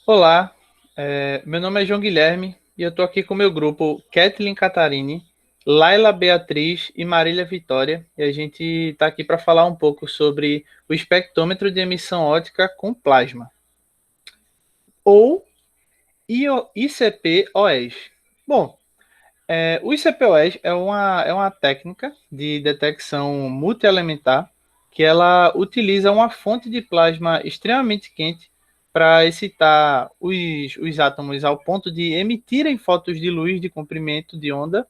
Olá, meu nome é João Guilherme e eu estou aqui com o meu grupo Kathleen Catarini, Laila Beatriz e Marília Vitória. E a gente está aqui para falar um pouco sobre o espectrômetro de emissão óptica com plasma, ou ICP-OES. Bom, o ICP-OES é uma técnica de detecção multielementar que ela utiliza uma fonte de plasma extremamente quente para excitar os átomos ao ponto de emitirem fótons de luz de comprimento de onda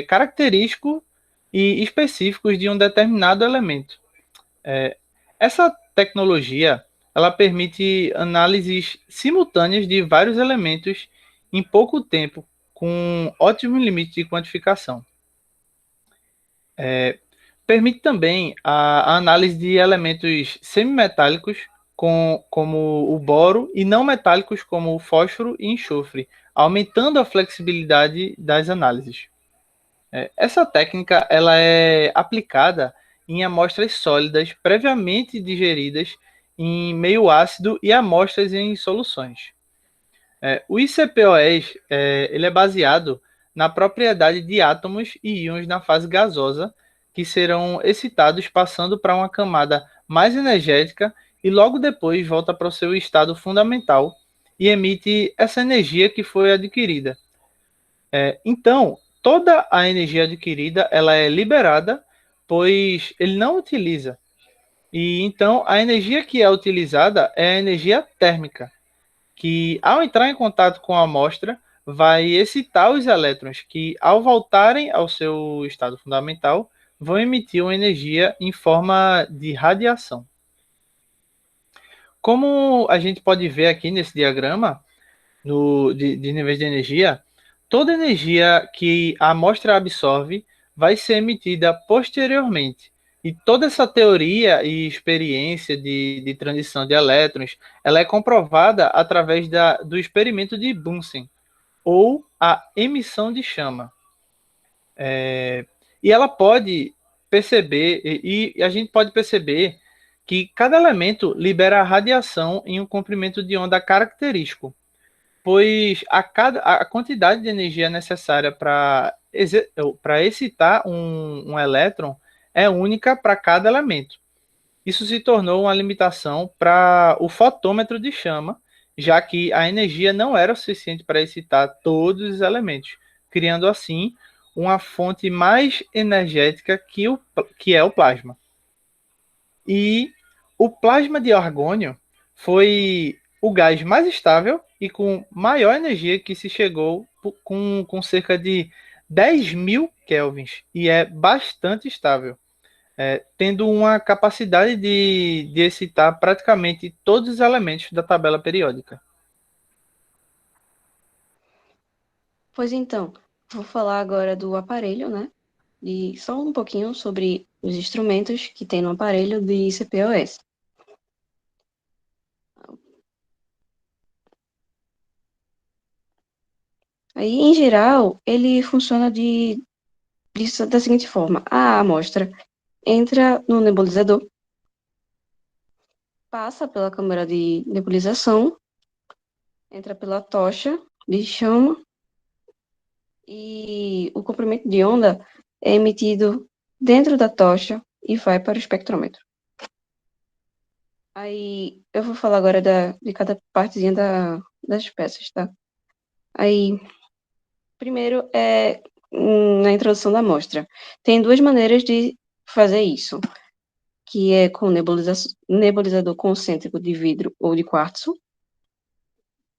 característico e específicos de um determinado elemento. Essa tecnologia ela permite análises simultâneas de vários elementos em pouco tempo, com ótimos limites de quantificação. Permite também a análise de elementos semimetálicos, como o boro, e não metálicos, como o fósforo e enxofre, aumentando a flexibilidade das análises. Essa técnica ela é aplicada em amostras sólidas previamente digeridas em meio ácido e amostras em soluções. O ICPOS ele é baseado na propriedade de átomos e íons na fase gasosa que serão excitados passando para uma camada mais energética e logo depois volta para o seu estado fundamental e emite essa energia que foi adquirida. Então, toda a energia adquirida ela é liberada, pois ele não utiliza. E então a energia que é utilizada é a energia térmica, que ao entrar em contato com a amostra, vai excitar os elétrons que, ao voltarem ao seu estado fundamental, vão emitir uma energia em forma de radiação. Como a gente pode ver aqui nesse diagrama de níveis de energia, toda energia que a amostra absorve vai ser emitida posteriormente. E toda essa teoria e experiência de transição de elétrons, ela é comprovada através do experimento de Bunsen, ou a emissão de chama. E ela pode perceber, e a gente pode perceber que cada elemento libera radiação em um comprimento de onda característico, pois a quantidade de energia necessária para excitar um elétron é única para cada elemento. Isso se tornou uma limitação para o fotômetro de chama, já que a energia não era o suficiente para excitar todos os elementos, criando assim uma fonte mais energética que é o plasma. E o plasma de argônio foi o gás mais estável e com maior energia que se chegou com cerca de 10.000 kelvins, e é bastante estável, tendo uma capacidade de excitar praticamente todos os elementos da tabela periódica. Pois então, vou falar agora do aparelho, né? E só um pouquinho sobre os instrumentos que tem no aparelho de CPOS. Aí, em geral, ele funciona da seguinte forma: a amostra entra no nebulizador, passa pela câmara de nebulização, entra pela tocha de chama e o comprimento de onda é emitido dentro da tocha e vai para o espectrômetro. Aí eu vou falar agora de cada partezinha das peças, tá? Aí, primeiro é na introdução da amostra. Tem duas maneiras de fazer isso, que é com nebulizador concêntrico de vidro ou de quartzo,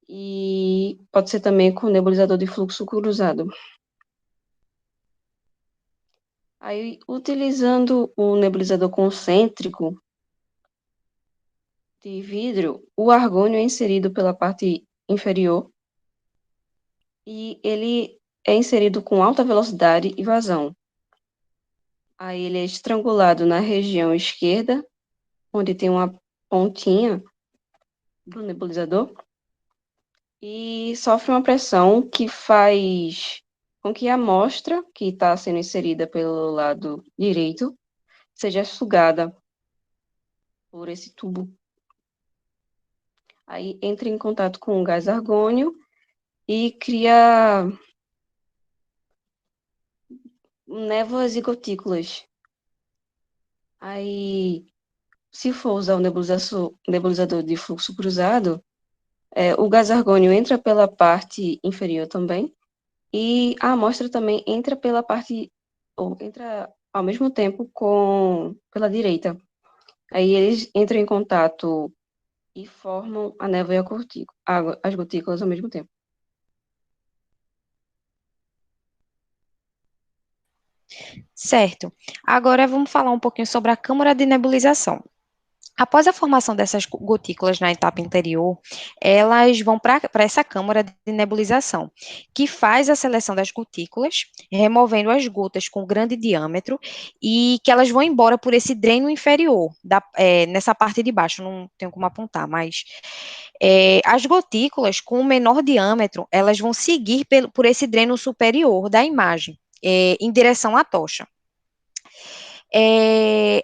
e pode ser também com nebulizador de fluxo cruzado. Aí, utilizando o nebulizador concêntrico de vidro, o argônio é inserido pela parte inferior e ele é inserido com alta velocidade e vazão. Aí ele é estrangulado na região esquerda, onde tem uma pontinha do nebulizador, e sofre uma pressão que faz com que a amostra que está sendo inserida pelo lado direito seja sugada por esse tubo. Aí entra em contato com o gás argônio e cria névoas e gotículas. Aí, se for usar o nebulizador de fluxo cruzado, o gás argônio entra pela parte inferior também, e a amostra também entra pela parte, ou entra ao mesmo tempo pela direita. Aí eles entram em contato e formam a névoa e as gotículas ao mesmo tempo. Certo. Agora vamos falar um pouquinho sobre a câmara de nebulização. Após a formação dessas gotículas na etapa interior, elas vão para essa câmara de nebulização, que faz a seleção das gotículas, removendo as gotas com grande diâmetro e que elas vão embora por esse dreno inferior, nessa parte de baixo, não tenho como apontar, mas as gotículas com menor diâmetro, elas vão seguir por esse dreno superior da imagem, em direção à tocha.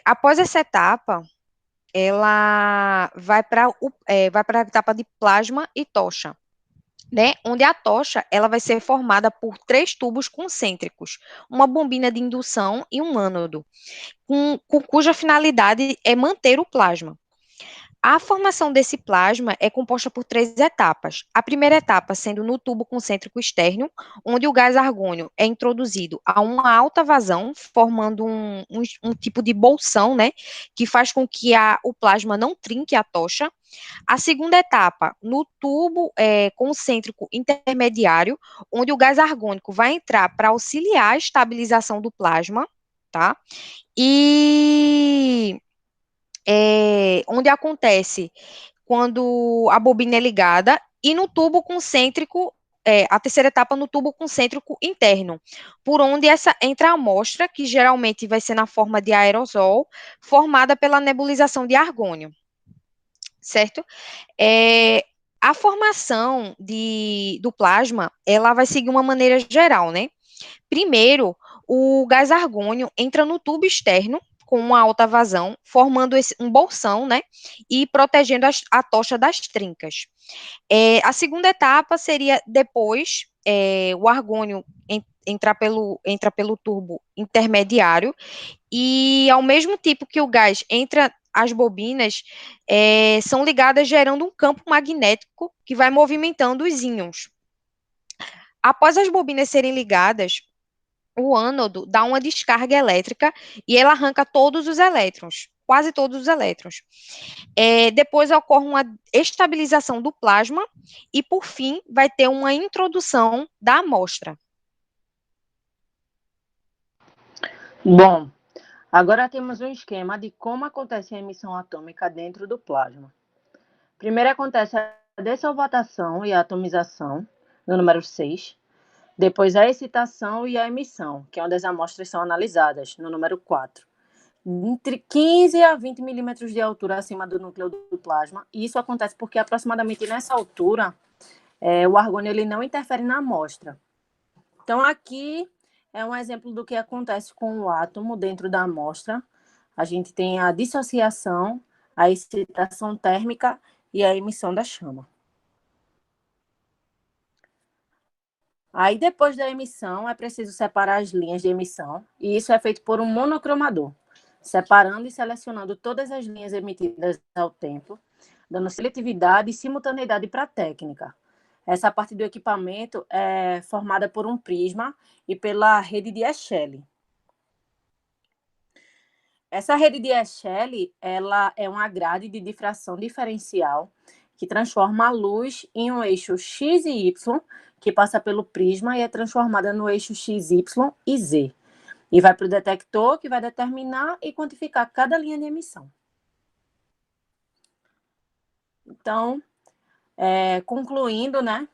Após essa etapa, ela vai para a etapa de plasma e tocha, né? Onde a tocha ela vai ser formada por 3 tubos concêntricos, uma bombina de indução e um ânodo, cuja finalidade é manter o plasma. A formação desse plasma é composta por 3 etapas. A primeira etapa sendo no tubo concêntrico externo, onde o gás argônio é introduzido a uma alta vazão, formando um tipo de bolsão, né, que faz com que o plasma não trinque a tocha. A segunda etapa, no tubo concêntrico intermediário, onde o gás argônico vai entrar para auxiliar a estabilização do plasma, tá? E onde acontece quando a bobina é ligada, e no tubo concêntrico, a terceira etapa no tubo concêntrico interno, por onde entra a amostra, que geralmente vai ser na forma de aerosol, formada pela nebulização de argônio, certo? A formação do plasma, ela vai seguir uma maneira geral, né? Primeiro, o gás argônio entra no tubo externo, com uma alta vazão, formando um bolsão, né? E protegendo a tocha das trincas. A segunda etapa seria depois o argônio entra pelo tubo intermediário e, ao mesmo tempo que o gás entra, as bobinas são ligadas gerando um campo magnético que vai movimentando os íons. Após as bobinas serem ligadas, o ânodo dá uma descarga elétrica e ela arranca todos os elétrons, quase todos os elétrons. Depois ocorre uma estabilização do plasma e, por fim, vai ter uma introdução da amostra. Bom, agora temos um esquema de como acontece a emissão atômica dentro do plasma. Primeiro acontece a dessolvatação e a atomização, no número 6. Depois a excitação e a emissão, que é onde as amostras são analisadas, no número 4. Entre 15 a 20 milímetros de altura acima do núcleo do plasma. E isso acontece porque aproximadamente nessa altura, o argônio ele não interfere na amostra. Então, aqui é um exemplo do que acontece com o átomo dentro da amostra. A gente tem a dissociação, a excitação térmica e a emissão da chama. Aí, depois da emissão, é preciso separar as linhas de emissão, e isso é feito por um monocromador, separando e selecionando todas as linhas emitidas ao tempo, dando seletividade e simultaneidade para a técnica. Essa parte do equipamento é formada por um prisma e pela rede de Echelle. Essa rede de Echelle, ela é uma grade de difração diferencial que transforma a luz em um eixo X e Y, que passa pelo prisma e é transformada no eixo X, Y e Z. E vai para o detector, que vai determinar e quantificar cada linha de emissão. Então, concluindo, né,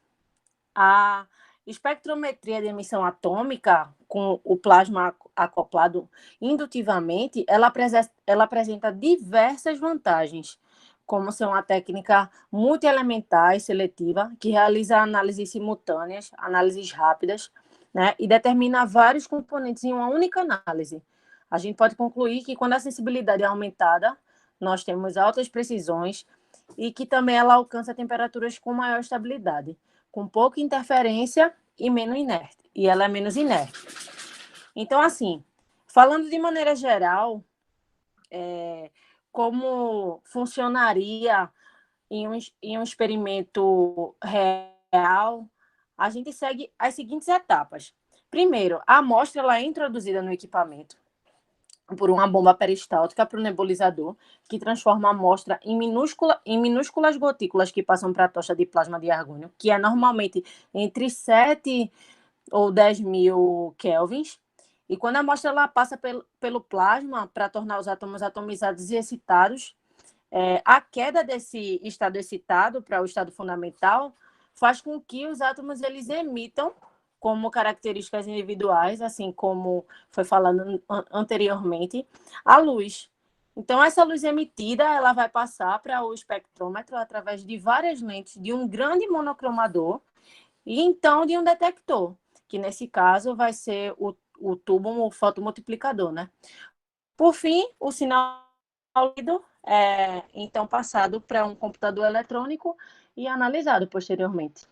a espectrometria de emissão atômica com o plasma acoplado indutivamente, ela apresenta diversas vantagens, como ser uma técnica multielementar e seletiva, que realiza análises simultâneas, análises rápidas, né, e determina vários componentes em uma única análise. A gente pode concluir que quando a sensibilidade é aumentada, nós temos altas precisões e que também ela alcança temperaturas com maior estabilidade, com pouca interferência e menos inerte, e ela é menos inerte. Então, assim, falando de maneira geral, como funcionaria em um experimento real, a gente segue as seguintes etapas. Primeiro, a amostra ela é introduzida no equipamento por uma bomba peristáltica para o nebulizador, que transforma a amostra em minúsculas gotículas que passam para a tocha de plasma de argônio, que é normalmente entre 7 ou 10 mil kelvins. E quando a amostra ela passa pelo plasma para tornar os átomos atomizados e excitados, a queda desse estado excitado para o estado fundamental faz com que os átomos eles emitam como características individuais, assim como foi falado anteriormente, a luz. Então, essa luz emitida ela vai passar para o espectrômetro através de várias lentes de um grande monocromador e então de um detector, que nesse caso vai ser o tubo fotomultiplicador, né? Por fim, o sinal lido é então passado para um computador eletrônico e analisado posteriormente.